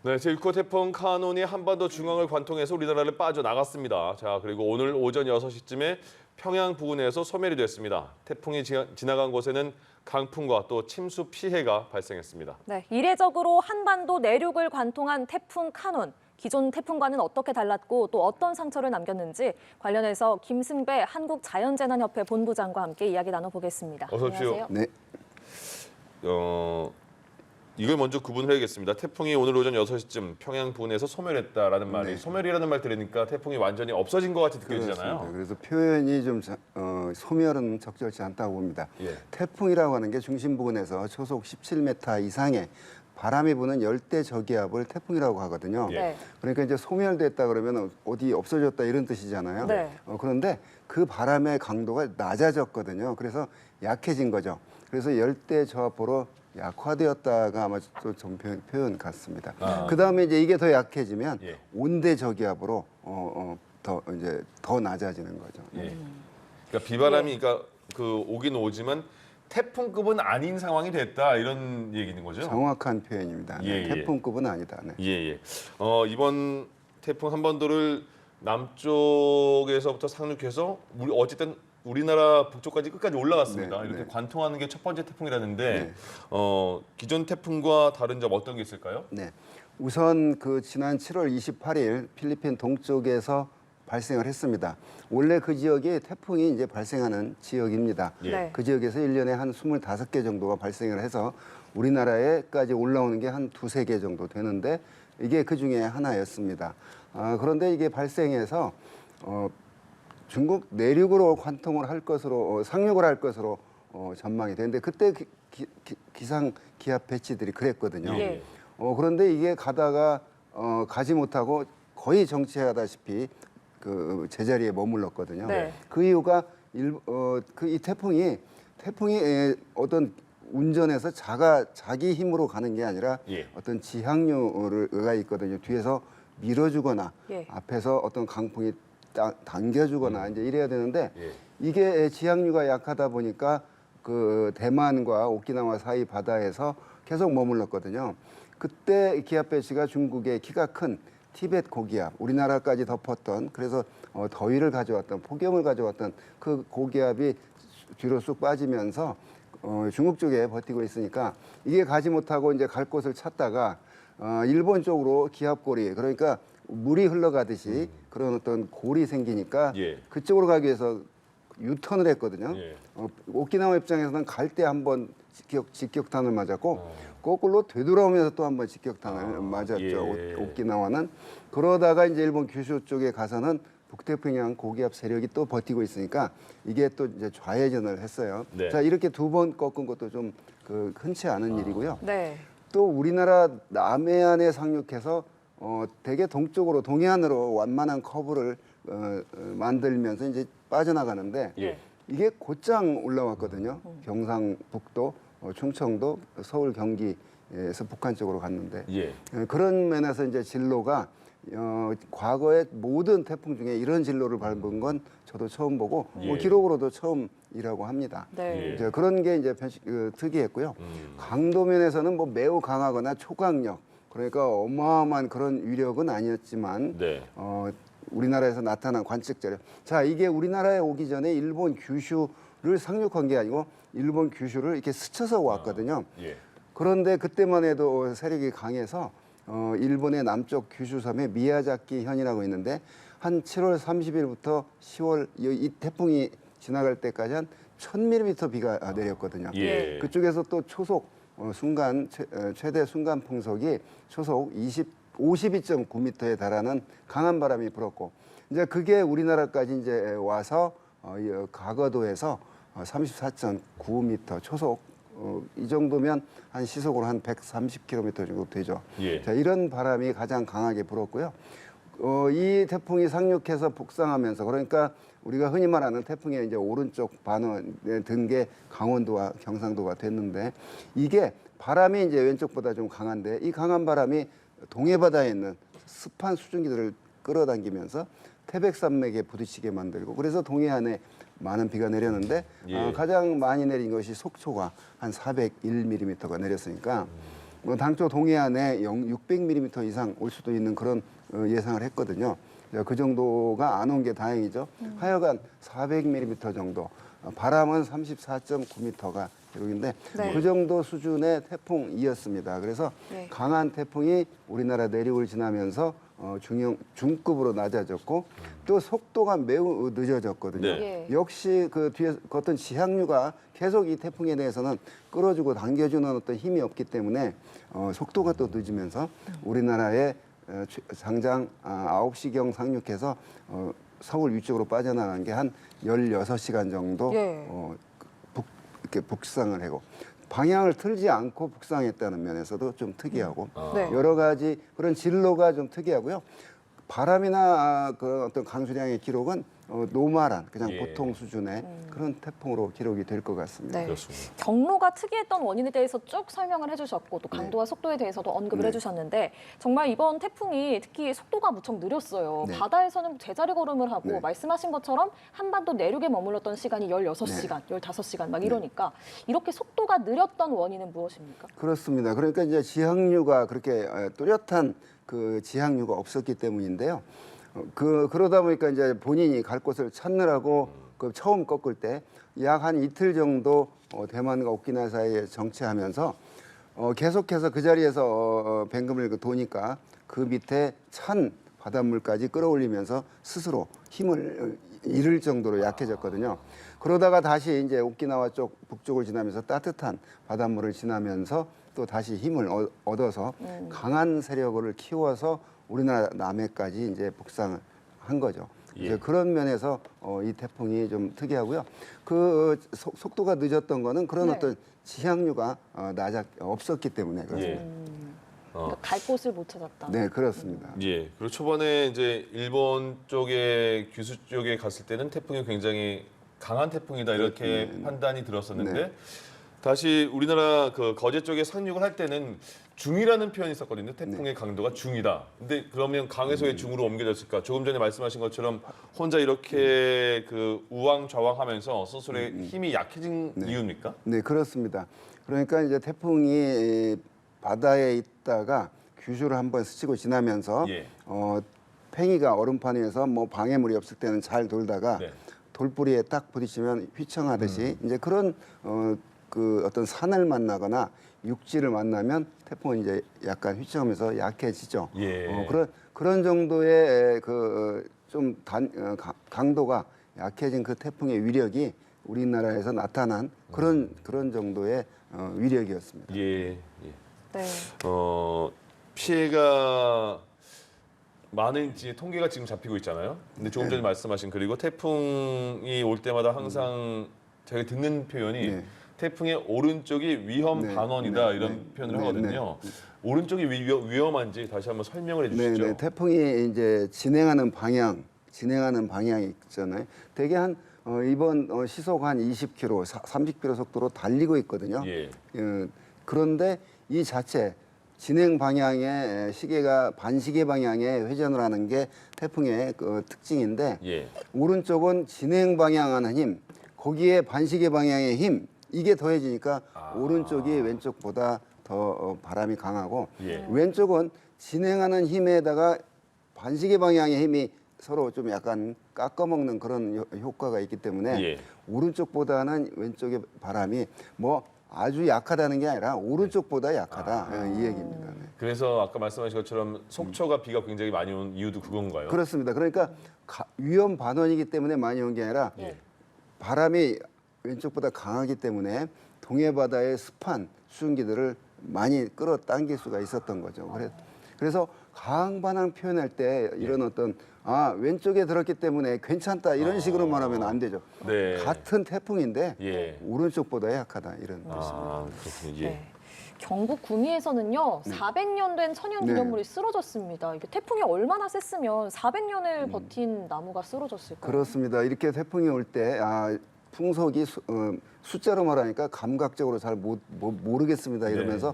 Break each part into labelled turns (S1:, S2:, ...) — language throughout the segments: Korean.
S1: 네, 제6호 태풍 카눈이 한반도 중앙을 관통해서 우리나라를 빠져나갔습니다. 자, 그리고 오늘 오전 6시쯤에 평양 부근에서 소멸이 됐습니다. 태풍이 지나간 곳에는 강풍과 또 침수 피해가 발생했습니다.
S2: 네, 이례적으로 한반도 내륙을 관통한 태풍 카눈. 기존 태풍과는 어떻게 달랐고 또 어떤 상처를 남겼는지 관련해서 김승배 한국자연재난협회 본부장과 함께 이야기 나눠보겠습니다.
S1: 어서 오십시오.
S2: 안녕하세요.
S3: 네.
S1: 이걸 먼저 구분을 해야겠습니다. 태풍이 오늘 오전 6시쯤 평양 부근에서 소멸했다라는 말이
S3: 네.
S1: 소멸이라는 말 들으니까 태풍이 완전히 없어진 것 같이 느껴지잖아요.
S3: 그렇습니다. 그래서 표현이 좀 소멸은 적절치 않다고 봅니다.
S1: 예.
S3: 태풍이라고 하는 게 중심 부근에서 초속 17m 이상의 바람이 부는 열대 저기압을 태풍이라고 하거든요.
S1: 예.
S2: 네.
S3: 그러니까 이제 소멸됐다 그러면 어디 없어졌다 이런 뜻이잖아요.
S2: 네.
S3: 그런데 그 바람의 강도가 낮아졌거든요. 그래서 약해진 거죠. 그래서 열대 저압으로 약화되었다가 아마 좀 표현 같습니다. 그 다음에 이제 이게 더 약해지면
S1: 예.
S3: 온대 저기압으로 더 낮아지는 거죠.
S1: 예. 그러니까 비바람이 그러니까 그 오긴 오지만 태풍급은 아닌 상황이 됐다 이런 얘기인 거죠?
S3: 정확한 표현입니다. 네,
S1: 예, 예.
S3: 태풍급은 아니다. 네.
S1: 예. 이번 태풍 한반도를 남쪽에서부터 상륙해서 어쨌든 우리나라 북쪽까지 끝까지 올라갔습니다.
S3: 네,
S1: 이렇게
S3: 네.
S1: 관통하는 게 첫 번째 태풍이라는데
S3: 네.
S1: 기존 태풍과 다른 점 어떤 게 있을까요?
S3: 네. 우선 그 지난 7월 28일 필리핀 동쪽에서 발생을 했습니다. 원래 그 지역이 태풍이 이제 발생하는 지역입니다.
S1: 예.
S2: 네.
S3: 그 지역에서 1년에 한 25개 정도가 발생을 해서 우리나라에까지 올라오는 게 한 두세 개 정도 되는데 이게 그 중에 하나였습니다. 그런데 이게 발생해서 중국 내륙으로 관통을 할 것으로 상륙을 할 것으로 전망이 되는데 그때 기상 기압 배치들이 그랬거든요.
S2: 예.
S3: 그런데 이게 가다가 가지 못하고 거의 정체하다시피 그 제자리에 머물렀거든요.
S2: 네.
S3: 그 이유가 이 태풍이 어떤 운전에서 자기 힘으로 가는 게 아니라
S1: 예.
S3: 어떤 지향류가 있거든요. 뒤에서 밀어주거나
S2: 예.
S3: 앞에서 어떤 강풍이 당겨주거나 이제 이래야 되는데
S1: 예.
S3: 이게 지향류가 약하다 보니까 그 대만과 오키나와 사이 바다에서 계속 머물렀거든요. 그때 기압 배치가 중국의 키가 큰 티벳 고기압, 우리나라까지 덮었던 그래서 더위를 가져왔던 폭염을 가져왔던 그 고기압이 뒤로 쑥 빠지면서 중국 쪽에 버티고 있으니까 이게 가지 못하고 이제 갈 곳을 찾다가 일본 쪽으로 기압골이 그러니까 물이 흘러가듯이 그런 어떤 골이 생기니까
S1: 예.
S3: 그쪽으로 가기 위해서 유턴을 했거든요.
S1: 예.
S3: 오키나와 입장에서는 갈 때 한 번 직격탄을 맞았고 거꾸로 되돌아오면서 또 한 번 직격탄을 맞았죠.
S1: 예.
S3: 오키나와는 그러다가 이제 일본 규슈 쪽에 가서는 북태평양 고기압 세력이 또 버티고 있으니까 이게 또 이제 좌회전을 했어요.
S1: 네.
S3: 자 이렇게 두 번 꺾은 것도 좀 흔치 않은 일이고요.
S2: 네.
S3: 또 우리나라 남해안에 상륙해서 대개 동쪽으로 동해안으로 완만한 커브를 만들면서 이제 빠져나가는데
S1: 예.
S3: 이게 곧장 올라왔거든요. 경상북도, 충청도, 서울, 경기에서 북한 쪽으로 갔는데
S1: 예.
S3: 그런 면에서 이제 진로가 과거의 모든 태풍 중에 이런 진로를 밟은 건 저도 처음 보고
S1: 예.
S3: 기록으로도 처음이라고 합니다.
S2: 네.
S1: 예.
S3: 이제 그런 게 이제 특이했고요. 강도 면에서는 뭐 매우 강하거나 초강력, 그러니까 어마어마한 그런 위력은 아니었지만
S1: 네.
S3: 우리나라에서 나타난 관측자료. 자, 이게 우리나라에 오기 전에 일본 규슈를 상륙한 게 아니고 일본 규슈를 이렇게 스쳐서 왔거든요.
S1: 예.
S3: 그런데 그때만 해도 세력이 강해서 일본의 남쪽 규슈섬에 미야자키 현이라고 있는데 한 7월 30일부터 10월 이 태풍이 지나갈 때까지 한 1000mm 비가 내렸거든요.
S1: 예.
S3: 그쪽에서 또 초속 최대 순간 풍속이 초속 52.9m에 달하는 강한 바람이 불었고 이제 그게 우리나라까지 이제 와서 가거도에서 34.9m 초속 이 정도면 한 시속으로 한 130km 정도 되죠.
S1: 예.
S3: 자, 이런 바람이 가장 강하게 불었고요. 이 태풍이 상륙해서 북상하면서 그러니까 우리가 흔히 말하는 태풍의 이제 오른쪽 반원에 든 게 강원도와 경상도가 됐는데 이게 바람이 이제 왼쪽보다 좀 강한데 이 강한 바람이 동해바다에 있는 습한 수증기들을 끌어당기면서 태백산맥에 부딪히게 만들고 그래서 동해안에 많은 비가 내렸는데
S1: 예.
S3: 가장 많이 내린 것이 속초가 한 401mm가 내렸으니까 뭐 당초 동해안에 600mm 이상 올 수도 있는 그런 예상을 했거든요. 그 정도가 안 온 게 다행이죠. 하여간 400mm 정도, 바람은 34.9m가 기록인데
S2: 네.
S3: 그 정도 수준의 태풍이었습니다. 그래서
S2: 네.
S3: 강한 태풍이 우리나라 내륙을 지나면서 중급으로 낮아졌고 또 속도가 매우 늦어졌거든요.
S1: 네.
S3: 역시 그 뒤에 어떤 지향류가 계속 이 태풍에 대해서는 끌어주고 당겨주는 어떤 힘이 없기 때문에 속도가 또 늦으면서 우리나라의 장장 9시경 상륙해서 서울 위쪽으로 빠져나간 게 한 16시간 정도
S2: 예.
S3: 이렇게 북상을 하고 방향을 틀지 않고 북상했다는 면에서도 좀 특이하고
S2: 네.
S3: 여러 가지 그런 진로가 좀 특이하고요. 바람이나 그 어떤 강수량의 기록은 노멀한 그냥
S1: 예.
S3: 보통 수준의 그런 태풍으로 기록이 될 것 같습니다.
S2: 네.
S1: 그렇습니다.
S2: 경로가 특이했던 원인에 대해서 쭉 설명을 해주셨고 또 강도와 속도에 대해서도 언급을
S3: 네.
S2: 해주셨는데 정말 이번 태풍이 특히 속도가 무척 느렸어요.
S3: 네.
S2: 바다에서는 제자리 걸음을 하고
S3: 네.
S2: 말씀하신 것처럼 한반도 내륙에 머물렀던 시간이 16시간, 15시간 막 이러니까 이렇게 속도가 느렸던 원인은 무엇입니까?
S3: 그렇습니다. 그러니까 이제 지항류가 그렇게 뚜렷한 그 지항류가 없었기 때문인데요. 그러다 보니까 이제 본인이 갈 곳을 찾느라고 그 처음 꺾을 때 약 한 이틀 정도 대만과 오키나와 사이에 정체하면서 계속해서 그 자리에서 뱅금을 도니까 그 밑에 찬 바닷물까지 끌어올리면서 스스로 힘을 잃을 정도로 약해졌거든요. 그러다가 다시 이제 오키나와 쪽 북쪽을 지나면서 따뜻한 바닷물을 지나면서 또 다시 힘을 얻어서 강한 세력을 키워서 우리나라 남해까지 이제 북상을 한 거죠.
S1: 예.
S3: 이제 그런 면에서 이 태풍이 좀 특이하고요. 그 속도가 늦었던 거는 그런
S2: 네.
S3: 어떤 지향류가 없었기 때문에 그렇습니다.
S1: 예.
S2: 그러니까 갈 곳을 못 찾았다.
S3: 네, 그렇습니다.
S1: 예. 그리고 초반에 이제 일본 쪽에 규슈 쪽에 갔을 때는 태풍이 굉장히 강한 태풍이다 이렇게 판단이 들었었는데
S3: 네.
S1: 다시 우리나라 그 거제 쪽에 상륙을 할 때는 중이라는 표현이 있었거든요.
S3: 네.
S1: 태풍의 강도가 중이다. 근데 그러면 강에서 왜 중으로 옮겨졌을까? 조금 전에 말씀하신 것처럼 혼자 이렇게 그 우왕좌왕하면서 스스로의 힘이 약해진 이유입니까?
S3: 네, 그렇습니다. 그러니까 이제 태풍이 바다에 있다가 규슈를 한번 스치고 지나면서
S1: 예.
S3: 팽이가 얼음판 위에서 뭐 방해물이 없을 때는 잘 돌다가
S1: 네.
S3: 돌뿌리에 딱 부딪히면 휘청하듯이 이제 그런 그 어떤 산을 만나거나 육지를 만나면 태풍은 이제 약간 휘청하면서 약해지죠.
S1: 예.
S3: 그런 정도의 그 좀 강도가 약해진 그 태풍의 위력이 우리나라에서 나타난 그런 정도의 위력이었습니다.
S1: 예. 예.
S2: 네.
S1: 피해가 많은지 통계가 지금 잡히고 있잖아요. 근데 조금 전에 말씀하신 그리고 태풍이 올 때마다 항상 제가 듣는 표현이
S3: 네.
S1: 태풍의 오른쪽이 위험
S3: 네.
S1: 있다
S3: 네.
S1: 이런
S3: 네.
S1: 표현을
S3: 네.
S1: 하거든요. 오른쪽이 위험한지 다시 한번 설명을 해주시죠.
S3: 네, 태풍이 이제 진행하는 방향이 있잖아요. 대개 한 이번 시속 한 20km, 30km 속도로 달리고 있거든요.
S1: 예.
S3: 그런데 이 자체 진행 방향의 시계가 반시계 방향에 회전을 하는 게 태풍의 그 특징인데
S1: 예.
S3: 오른쪽은 진행 방향하는 힘, 거기에 반시계 방향의 힘 이게 더해지니까 오른쪽이 왼쪽보다 더 바람이 강하고
S1: 예.
S3: 왼쪽은 진행하는 힘에다가 반시계 방향의 힘이 서로 좀 약간 깎아먹는 그런 효과가 있기 때문에
S1: 예.
S3: 오른쪽보다는 왼쪽의 바람이 뭐 아주 약하다는 게 아니라 오른쪽보다 약하다 이 얘기입니다. 네.
S1: 그래서 아까 말씀하신 것처럼 속초가 비가 굉장히 많이 온 이유도 그건가요?
S3: 그렇습니다. 그러니까 위험 반원이기 때문에 많이 온 게 아니라
S1: 예.
S3: 바람이 왼쪽보다 강하기 때문에 동해 바다의 습한 수증기들을 많이 끌어당길 수가 있었던 거죠. 그래서 강반항 표현할 때 이런 어떤 왼쪽에 들었기 때문에 괜찮다 이런 식으로 말하면 안 되죠.
S1: 네.
S3: 같은 태풍인데
S1: 예.
S3: 오른쪽보다 약하다 이런 뜻입니다.
S1: 그렇군요. 예.
S2: 네. 경북 구미에서는요, 400년 된 천연 기념물이 쓰러졌습니다. 이게 태풍이 얼마나 셌으면 400년을 버틴 나무가 쓰러졌을까요?
S3: 그렇습니다. 이렇게 태풍이 올 때 풍속이 숫자로 말하니까 감각적으로 잘 모르겠습니다 이러면서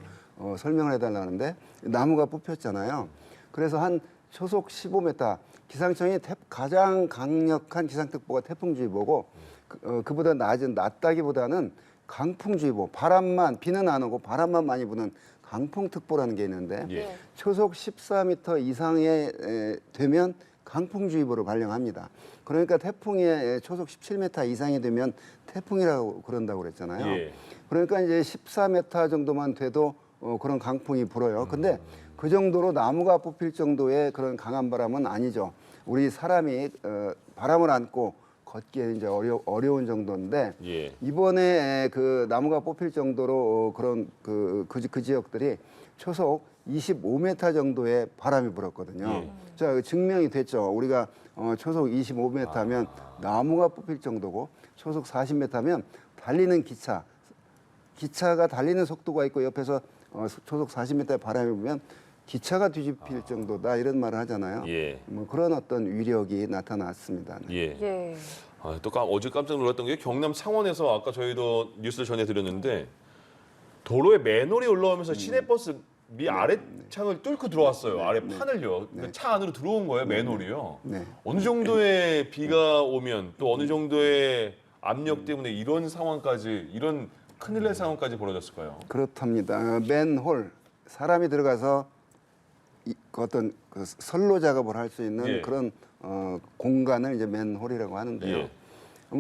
S3: 설명을 해달라는데 나무가 뽑혔잖아요. 그래서 한 초속 15m 기상청이 가장 강력한 기상특보가 태풍주의보고 그보다 낮다기보다는 강풍주의보, 비는 안 오고 바람만 많이 부는 강풍특보라는 게 있는데
S1: 예.
S3: 초속 14m 이상에 되면 강풍주의보를 발령합니다. 그러니까 태풍의 초속 17m 이상이 되면 태풍이라고 그런다고 그랬잖아요.
S1: 예.
S3: 그러니까 이제 14m 정도만 돼도 그런 강풍이 불어요. 근데 그 정도로 나무가 뽑힐 정도의 그런 강한 바람은 아니죠. 우리 사람이 바람을 안고 걷기에 이제 어려운 정도인데
S1: 예.
S3: 이번에 그 나무가 뽑힐 정도로 그런 그 지역들이 초속 25m 정도의 바람이 불었거든요.
S1: 예.
S3: 자, 증명이 됐죠. 우리가 초속 25m면 나무가 뽑힐 정도고 초속 40m면 달리는 기차가 달리는 속도가 있고 옆에서 초속 40m의 바람이 불면 기차가 뒤집힐 정도다 이런 말을 하잖아요.
S1: 예.
S3: 뭐 그런 어떤 위력이 나타났습니다. 네.
S1: 예.
S2: 예.
S1: 또 어제 깜짝 놀랐던 게 경남 창원에서 아까 저희도 뉴스를 전해드렸는데 도로에 맨홀이 올라오면서 시내버스 미 아래 창을 뚫고 들어왔어요. 아래 판을요. 그차 안으로 들어온 거예요, 맨홀이요.
S3: 네.
S1: 어느 정도의 비가 오면 또 어느 정도의 압력 때문에 이런 상황까지 이런 큰일 날 상황까지 벌어졌을까요?
S3: 그렇답니다. 맨홀 사람이 들어가서 그 어떤 그 선로 작업을 할 수 있는
S1: 예.
S3: 그런 공간을 이제 맨홀이라고 하는데요.
S1: 예.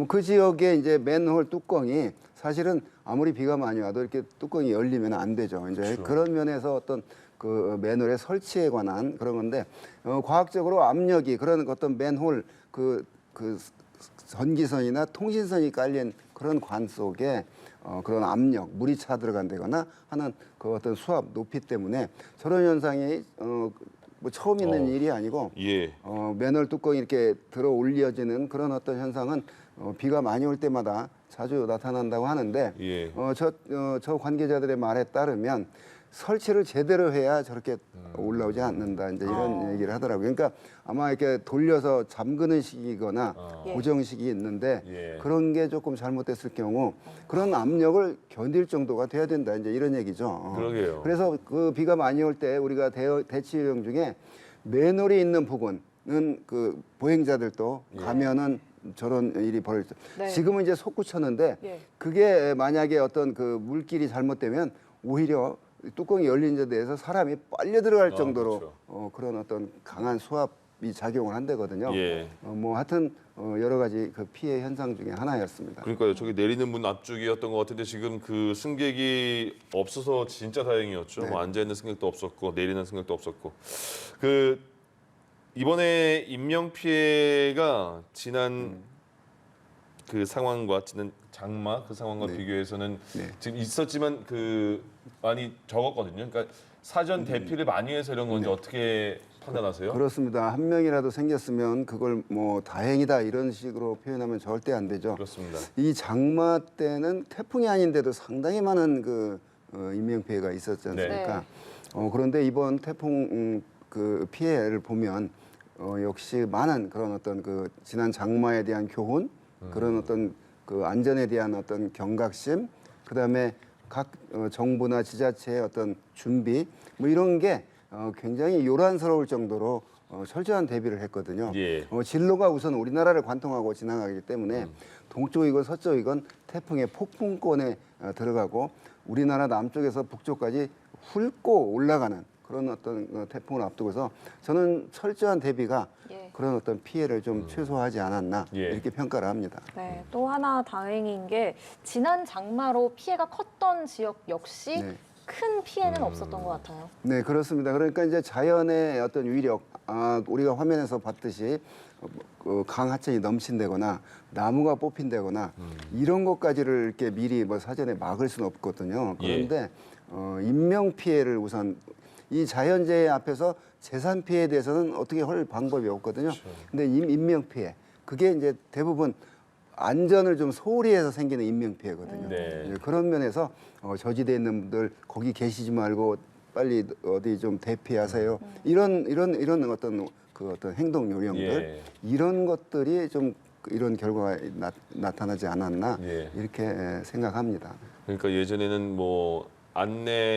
S3: 그 지역에 이제 맨홀 뚜껑이 사실은 아무리 비가 많이 와도 이렇게 뚜껑이 열리면 안 되죠. 이제
S1: 그렇죠.
S3: 그런 면에서 어떤 그 맨홀의 설치에 관한 그런 건데 과학적으로 압력이 그런 어떤 맨홀 그 전기선이나 통신선이 깔린 그런 관 속에 그런 압력, 물이 차 들어간다거나 하는 그 어떤 수압 높이 때문에 저런 현상이 뭐 처음 있는 일이 아니고
S1: 예.
S3: 맨홀 뚜껑이 이렇게 들어 올려지는 그런 어떤 현상은 비가 많이 올 때마다 자주 나타난다고 하는데
S1: 예.
S3: 저 관계자들의 말에 따르면 설치를 제대로 해야 저렇게 올라오지 않는다 이제 이런 얘기를 하더라고요. 그러니까 아마 이렇게 돌려서 잠그는 식이거나
S2: 예.
S3: 고정식이 있는데
S1: 예.
S3: 그런 게 조금 잘못됐을 경우 그런 압력을 견딜 정도가 돼야 된다 이제 이런 얘기죠.
S1: 그러게요.
S3: 그래서 그 비가 많이 올 때 우리가 대치 요령 중에 맨홀이 있는 부분은 그 보행자들도 가면은 저런 일이 벌어졌죠.
S2: 네.
S3: 지금은 이제 솟구쳤는데
S2: 예.
S3: 그게 만약에 어떤 그 물길이 잘못되면 오히려 뚜껑이 열린 데 대해서 사람이 빨려 들어갈 정도로
S1: 그렇죠.
S3: 그런 어떤 강한 수압이 작용을 한다거든요.
S1: 예.
S3: 뭐 하여튼 여러 가지 그 피해 현상 중에 하나였습니다.
S1: 그러니까요. 저기 내리는 문 앞쪽이었던 것 같은데 지금 그 승객이 없어서 진짜 다행이었죠.
S3: 네.
S1: 뭐 앉아 있는 승객도 없었고 내리는 승객도 없었고. 그 이번에 인명 피해가 지난 그 상황과 지난 장마 그 상황과
S3: 네.
S1: 비교해서는
S3: 네.
S1: 지금 있었지만 그 많이 적었거든요. 그러니까 사전 대피를 많이 해서 이런 건지 어떻게 판단하세요?
S3: 그렇습니다. 한 명이라도 생겼으면 그걸 뭐 다행이다 이런 식으로 표현하면 절대 안 되죠.
S1: 그렇습니다.
S3: 이 장마 때는 태풍이 아닌데도 상당히 많은 그 인명 피해가 있었지 않습니까? 그런데 이번 태풍 그 피해를 보면 역시 많은 그런 어떤 그 지난 장마에 대한 교훈, 그런 어떤 그 안전에 대한 어떤 경각심, 그다음에 각 정부나 지자체의 어떤 준비 뭐 이런 게 굉장히 요란스러울 정도로 철저한 대비를 했거든요.
S1: 예.
S3: 진로가 우선 우리나라를 관통하고 지나가기 때문에 동쪽이건 서쪽이건 태풍의 폭풍권에 들어가고 우리나라 남쪽에서 북쪽까지 훑고 올라가는 그런 어떤 태풍을 앞두고서 저는 철저한 대비가
S2: 예.
S3: 그런 어떤 피해를 좀 최소화하지 않았나
S1: 예.
S3: 이렇게 평가를 합니다.
S2: 네, 또 하나 다행인 게 지난 장마로 피해가 컸던 지역 역시
S3: 네.
S2: 큰 피해는 없었던 것 같아요.
S3: 네, 그렇습니다. 그러니까 이제 자연의 어떤 위력, 우리가 화면에서 봤듯이 강 하천이 넘친다거나 나무가 뽑힌다거나 이런 것까지를 이렇게 미리 뭐 사전에 막을 수는 없거든요. 그런데 인명 피해를 우선 이 자연재해 앞에서 재산 피해에 대해서는 어떻게 할 방법이 없거든요. 근데 인명 피해, 그게 이제 대부분 안전을 좀 소홀히 해서 생기는 인명 피해거든요.
S1: 네.
S3: 그런 면에서 저지대에 있는 분들 거기 계시지 말고 빨리 어디 좀 대피하세요. 이런 어떤 그 어떤 행동 요령들
S1: 예.
S3: 이런 것들이 좀 이런 결과가 나타나지 않았나
S1: 예.
S3: 이렇게 생각합니다.
S1: 그러니까 예전에는 뭐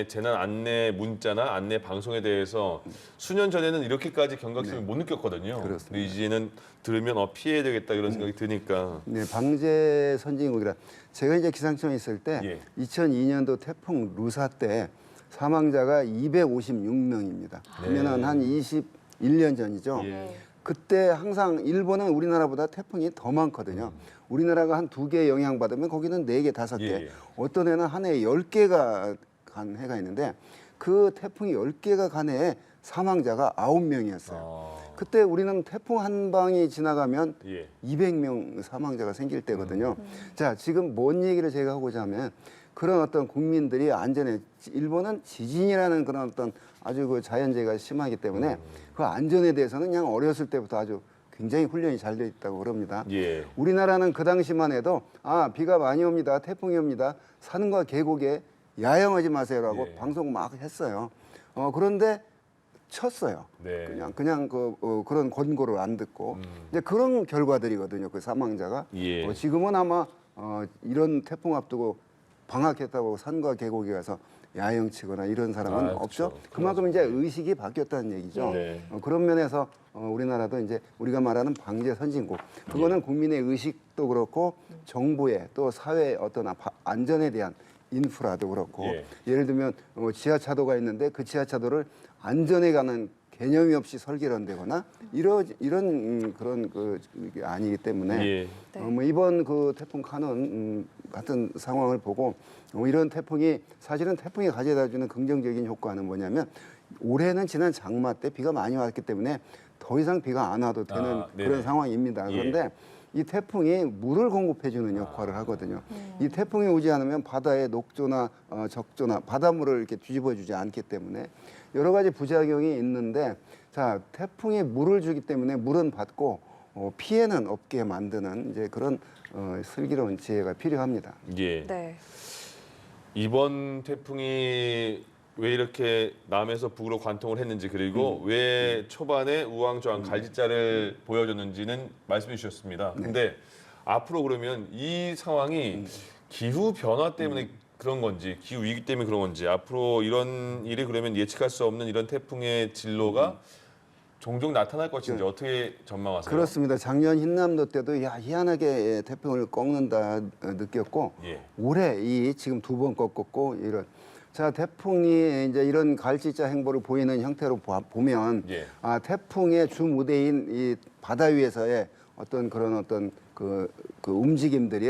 S1: 재난 안내 문자나 안내 방송에 대해서 수년 전에는 이렇게까지 경각심을 못 느꼈거든요.
S3: 그렇습니다.
S1: 근데 이제는 들으면 피해야 되겠다 이런 생각이 드니까.
S3: 네, 방제 선진국이라 제가 이제 기상청에 있을 때
S1: 예.
S3: 2002년도 태풍 루사 때 사망자가 256명입니다. 그러면은 한 21년 전이죠.
S1: 예.
S3: 그때 항상 일본은 우리나라보다 태풍이 더 많거든요. 우리나라가 한 2개 영향받으면 거기는 4개, 5개.
S1: 예.
S3: 어떤 해는 한 해에 10개가 간 해가 있는데 그 태풍이 10개가 간 해에 사망자가 9명이었어요. 그때 우리는 태풍 한 방이 지나가면
S1: 예.
S3: 200명 사망자가 생길 때거든요. 자, 지금 뭔 얘기를 제가 하고자 하면 그런 어떤 국민들이 안전에 일본은 지진이라는 그런 어떤 아주 그 자연재해가 심하기 때문에 그 안전에 대해서는 그냥 어렸을 때부터 아주 굉장히 훈련이 잘 돼 있다고 그럽니다.
S1: 예.
S3: 우리나라는 그 당시만 해도 비가 많이 옵니다. 태풍이 옵니다. 산과 계곡에 야영하지 마세요라고
S1: 예.
S3: 방송 막 했어요. 그런데 쳤어요.
S1: 네.
S3: 그냥 그런 권고를 안 듣고 이제 그런 결과들이거든요. 그 사망자가.
S1: 예.
S3: 지금은 아마 이런 태풍 앞두고 방학했다고 산과 계곡에 가서 야영 치거나 이런 사람은 없죠.
S1: 그렇죠.
S3: 그만큼 이제 의식이 바뀌었다는 얘기죠.
S1: 네.
S3: 그런 면에서 우리나라도 이제 우리가 말하는 방제 선진국. 그거는 국민의 의식도 그렇고 정부의 또 사회의 어떤 안전에 대한 인프라도 그렇고
S1: 예.
S3: 예를 들면 지하차도가 있는데 그 지하차도를 안전에 관한 개념이 없이 설계를 한다거나 이런 그런 게 아니기 때문에
S1: 예.
S3: 뭐 이번 그 태풍 카눈 같은 상황을 보고 이런 태풍이 사실은 태풍이 가져다주는 긍정적인 효과는 뭐냐면 올해는 지난 장마 때 비가 많이 왔기 때문에 더 이상 비가 안 와도 되는
S1: 네네.
S3: 그런 상황입니다.
S1: 예.
S3: 그런데 이 태풍이 물을 공급해주는 역할을 하거든요. 이 태풍이 오지 않으면 바다의 녹조나 적조나 바닷물을 이렇게 뒤집어주지 않기 때문에 여러 가지 부작용이 있는데 자 태풍이 물을 주기 때문에 물은 받고 피해는 없게 만드는 이제 그런 슬기로운 지혜가 필요합니다.
S1: 예.
S2: 네.
S1: 이번 태풍이 왜 이렇게 남에서 북으로 관통을 했는지 그리고 왜 초반에 우왕좌왕 갈짓자를 보여줬는지는 말씀해 주셨습니다. 근데 앞으로 그러면 이 상황이 기후 변화 때문에 그런 건지 기후 위기 때문에 그런 건지 앞으로 이런 일이 그러면 예측할 수 없는 이런 태풍의 진로가 종종 나타날 것인지 어떻게 전망하세요?
S3: 그렇습니다. 작년 흰남노 때도 희한하게 태풍을 꺾는다 느꼈고
S1: 예.
S3: 올해 이 지금 2번 꺾었고 이런 자 태풍이 이제 이런 갈짓자 행보를 보이는 형태로 보면
S1: 예.
S3: 태풍의 주 무대인 이 바다 위에서의 어떤 그런 어떤 그 움직임들이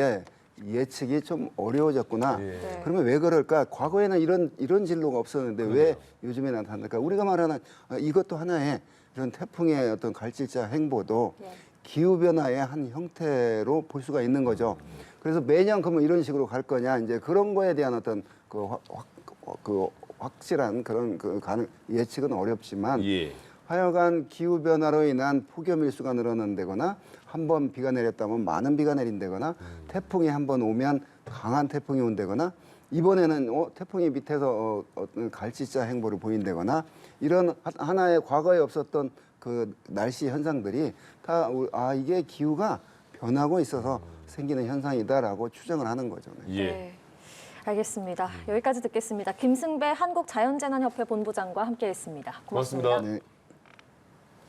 S3: 예측이 좀 어려워졌구나.
S1: 예.
S3: 그러면 왜 그럴까? 과거에는 이런 진로가 없었는데 왜 요즘에 나타날까? 우리가 말하는 이것도 하나의 이런 태풍의 어떤 갈짓자 행보도 기후 변화의 한 형태로 볼 수가 있는 거죠. 그래서 매년 그러면 이런 식으로 갈 거냐? 이제 그런 거에 대한 어떤 확실한 그런 예측은 어렵지만
S1: 예.
S3: 하여간 기후 변화로 인한 폭염 일수가 늘어난다거나 한 번 비가 내렸다면 많은 비가 내린다거나 태풍이 한 번 오면 강한 태풍이 온다거나 이번에는 태풍이 밑에서 어떤 갈짓자 행보를 보인다거나 이런 하나의 과거에 없었던 그 날씨 현상들이 다 이게 기후가 변하고 있어서 생기는 현상이다라고 추정을 하는 거죠. 네.
S1: 예.
S2: 네. 알겠습니다. 여기까지 듣겠습니다. 김승배 한국자연재난협회 본부장과 함께했습니다. 고맙습니다.
S1: 고맙습니다.
S3: 네.